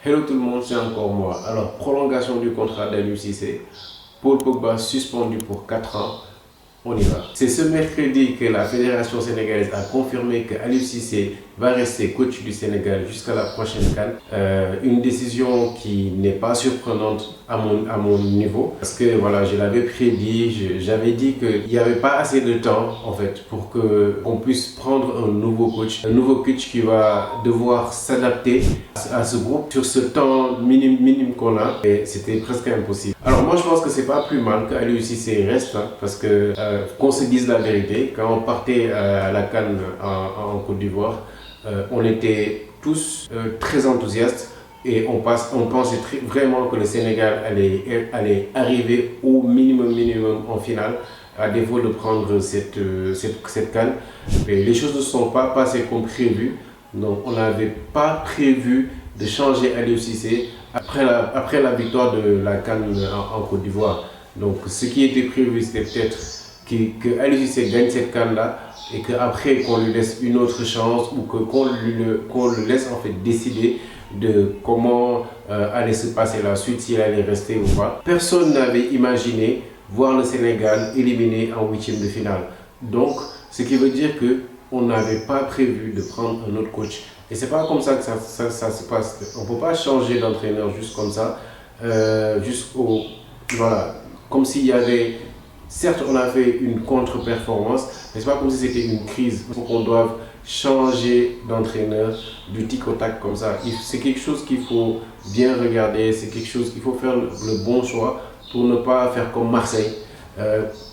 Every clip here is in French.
Hello tout le monde, c'est encore moi. Alors, prolongation du contrat d'Aliou Cissé. Paul Pogba suspendu pour 4 ans. On y va. C'est ce mercredi que la Fédération sénégalaise a confirmé que Aliou Cissé va rester coach du Sénégal jusqu'à la prochaine CAN. Une décision qui n'est pas surprenante à mon niveau. Parce que voilà, je l'avais prédit, j'avais dit qu'il n'y avait pas assez de temps en fait pour qu'on puisse prendre un nouveau coach. Un nouveau coach qui va devoir s'adapter à ce groupe sur ce temps minime qu'on a. Et c'était presque impossible. Alors moi je pense que c'est pas plus mal qu'Aliou Cissé reste parce que qu'on se dise la vérité, quand on partait à la CAN en Côte d'Ivoire, on était tous très enthousiastes et on pensait vraiment que le Sénégal allait arriver au minimum en finale, à défaut de prendre cette CAN. Mais les choses ne sont pas passées comme prévu, donc on n'avait pas prévu de changer Aliou Cissé après la victoire de la CAN en Côte d'Ivoire. Donc ce qui était prévu, c'était peut-être que Aliou Cissé gagne cette CAN-là et qu'après qu'on lui laisse une autre chance ou qu'on le laisse en fait décider de comment allait se passer la suite, s'il allait rester ou pas. Personne n'avait imaginé voir le Sénégal éliminé en huitième de finale. Donc, ce qui veut dire qu'on n'avait pas prévu de prendre un autre coach. Et c'est pas comme ça que ça se passe. On ne peut pas changer d'entraîneur juste comme ça, voilà, comme s'il y avait. Certes, on a fait une contre-performance, mais ce n'est pas comme si c'était une crise. Il faut qu'on doive changer d'entraîneur du tic au tac comme ça. C'est quelque chose qu'il faut bien regarder, c'est quelque chose qu'il faut faire le bon choix pour ne pas faire comme Marseille,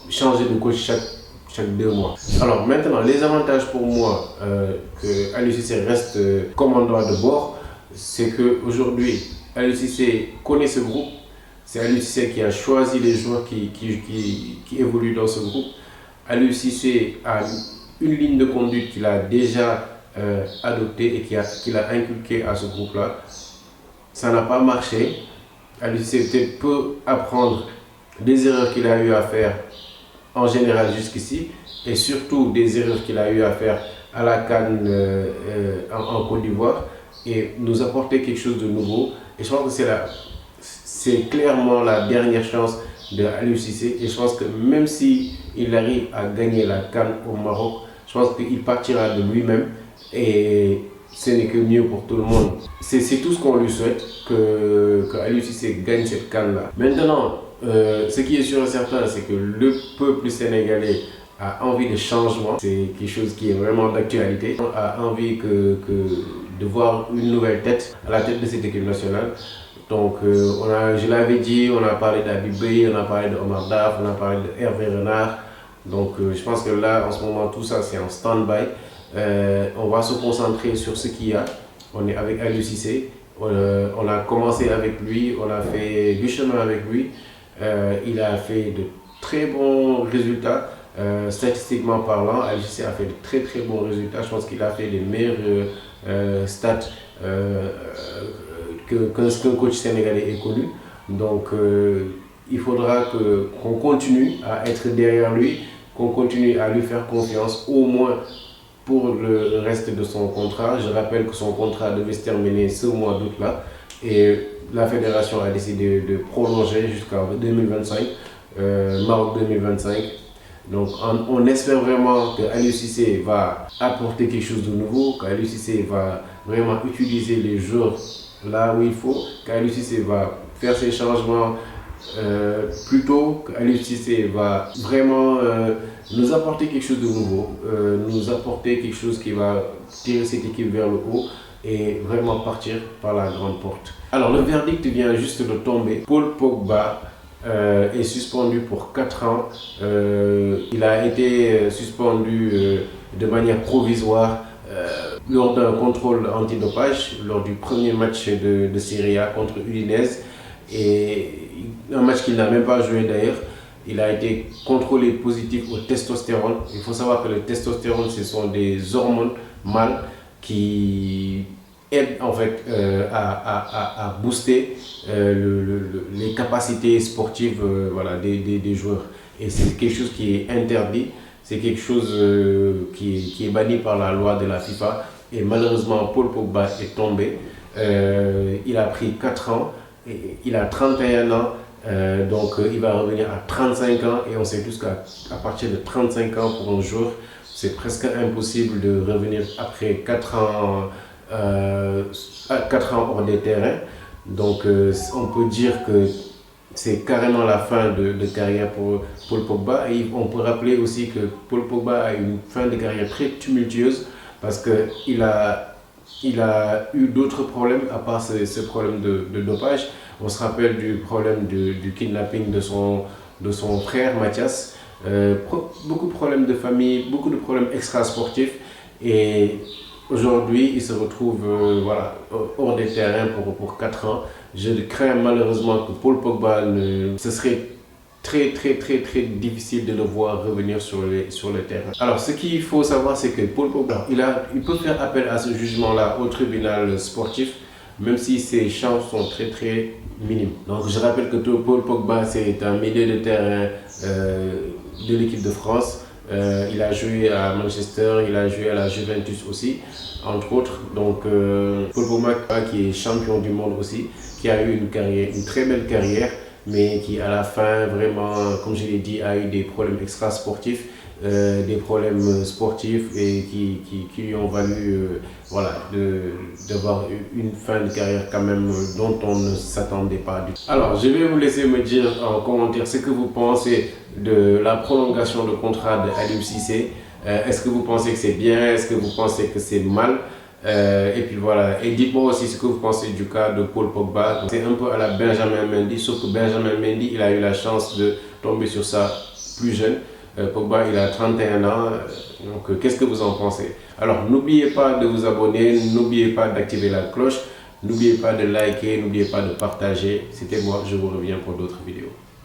changer de coach chaque 2 mois. Alors maintenant, les avantages pour moi que Aliou Cissé reste commandant de bord, c'est qu'aujourd'hui, Aliou Cissé connaît ce groupe. C'est Aliou Cissé qui a choisi les joueurs qui évoluent dans ce groupe. Aliou Cissé a une ligne de conduite qu'il a déjà adoptée et qu'il a inculquée à ce groupe-là. Ça n'a pas marché. Aliou Cissé peut apprendre des erreurs qu'il a eu à faire en général jusqu'ici et surtout des erreurs qu'il a eu à faire à la CAN en Côte d'Ivoire et nous apporter quelque chose de nouveau. Et je pense que c'est clairement la dernière chance de Aliou Cissé et je pense que même s'il arrive à gagner la CAN au Maroc, je pense qu'il partira de lui-même et ce n'est que mieux pour tout le monde. C'est tout ce qu'on lui souhaite, que Aliou Cissé gagne cette CAN-là. Maintenant, ce qui est sûr et certain, c'est que le peuple sénégalais a envie de changement. C'est quelque chose qui est vraiment d'actualité. A envie de voir une nouvelle tête à la tête de cette équipe nationale. Donc, je l'avais dit, on a parlé d'Habib Beye, on a parlé de Omar Daf, on a parlé de Hervé Renard. Donc, je pense que là, en ce moment, tout ça, c'est en stand-by. On va se concentrer sur ce qu'il y a. On est avec Aliou Cissé. On a commencé avec lui, on a fait du chemin avec lui. Il a fait de très bons résultats. Statistiquement parlant, Aliou Cissé a fait de très bons résultats. Je pense qu'il a fait les meilleurs stats qu'un coach sénégalais ait connu. Donc il faudra qu'on continue à être derrière lui, qu'on continue à lui faire confiance au moins pour le reste de son contrat. Je rappelle que son contrat devait se terminer ce mois d'août-là et la fédération a décidé de prolonger jusqu'en 2025, Maroc 2025. Donc on espère vraiment que Aliou Cissé va apporter quelque chose de nouveau, qu'Aliou Cissé va vraiment utiliser les joueurs là où il faut, qu'Aliou Cissé va faire ses changements plus tôt, qu'Aliou Cissé va vraiment nous apporter quelque chose de nouveau, nous apporter quelque chose qui va tirer cette équipe vers le haut et vraiment partir par la grande porte. Alors le verdict vient juste de tomber. Paul Pogba est suspendu pour 4 ans. Il a été suspendu de manière provisoire lors d'un contrôle antidopage, lors du premier match de Serie A contre Udinese. Et un match qu'il n'a même pas joué d'ailleurs. Il a été contrôlé positif au testostérone. Il faut savoir que le testostérone, ce sont des hormones mâles qui aident en fait à booster les capacités sportives des joueurs. Et c'est quelque chose qui est interdit, c'est quelque chose qui est banni par la loi de la FIFA. Et malheureusement, Paul Pogba est tombé. Il a pris 4 ans, et il a 31 ans, donc il va revenir à 35 ans et on sait tous qu'à partir de 35 ans pour un joueur, c'est presque impossible de revenir après 4 ans, 4 ans hors des terrains. Donc on peut dire que c'est carrément la fin de carrière pour Paul Pogba. Et on peut rappeler aussi que Paul Pogba a une fin de carrière très tumultueuse parce il a eu d'autres problèmes à part ce problème de dopage. On se rappelle du problème du kidnapping de son frère Mathias. Beaucoup de problèmes de famille, beaucoup de problèmes extrasportifs. Et aujourd'hui, il se retrouve hors des terrains pour 4 ans. Je crains malheureusement que Paul Pogba, ce serait très difficile de le voir revenir sur le terrain. Alors ce qu'il faut savoir, c'est que Paul Pogba, il peut faire appel à ce jugement-là au tribunal sportif, même si ses chances sont très minimes. Donc je rappelle que Paul Pogba, c'est un milieu de terrain de l'équipe de France. Il a joué à Manchester, il a joué à la Juventus aussi, entre autres. Donc Paul Pogba qui est champion du monde aussi, qui a eu une très belle carrière, mais qui à la fin vraiment, comme je l'ai dit, a eu des problèmes extra-sportifs, des problèmes sportifs et qui lui ont valu d'avoir une fin de carrière quand même dont on ne s'attendait pas du tout. Alors je vais vous laisser me dire en commentaire ce que vous pensez de la prolongation de contrat de Aliou Cissé. Est-ce que vous pensez que c'est bien? Est-ce que vous pensez que c'est mal? Et puis voilà, et dites-moi aussi ce que vous pensez du cas de Paul Pogba. C'est un peu à la Benjamin Mendy, sauf que Benjamin Mendy, il a eu la chance de tomber sur ça plus jeune. Pogba, il a 31 ans, donc qu'est-ce que vous en pensez? Alors n'oubliez pas de vous abonner, n'oubliez pas d'activer la cloche, n'oubliez pas de liker, n'oubliez pas de partager. C'était moi, je vous reviens pour d'autres vidéos.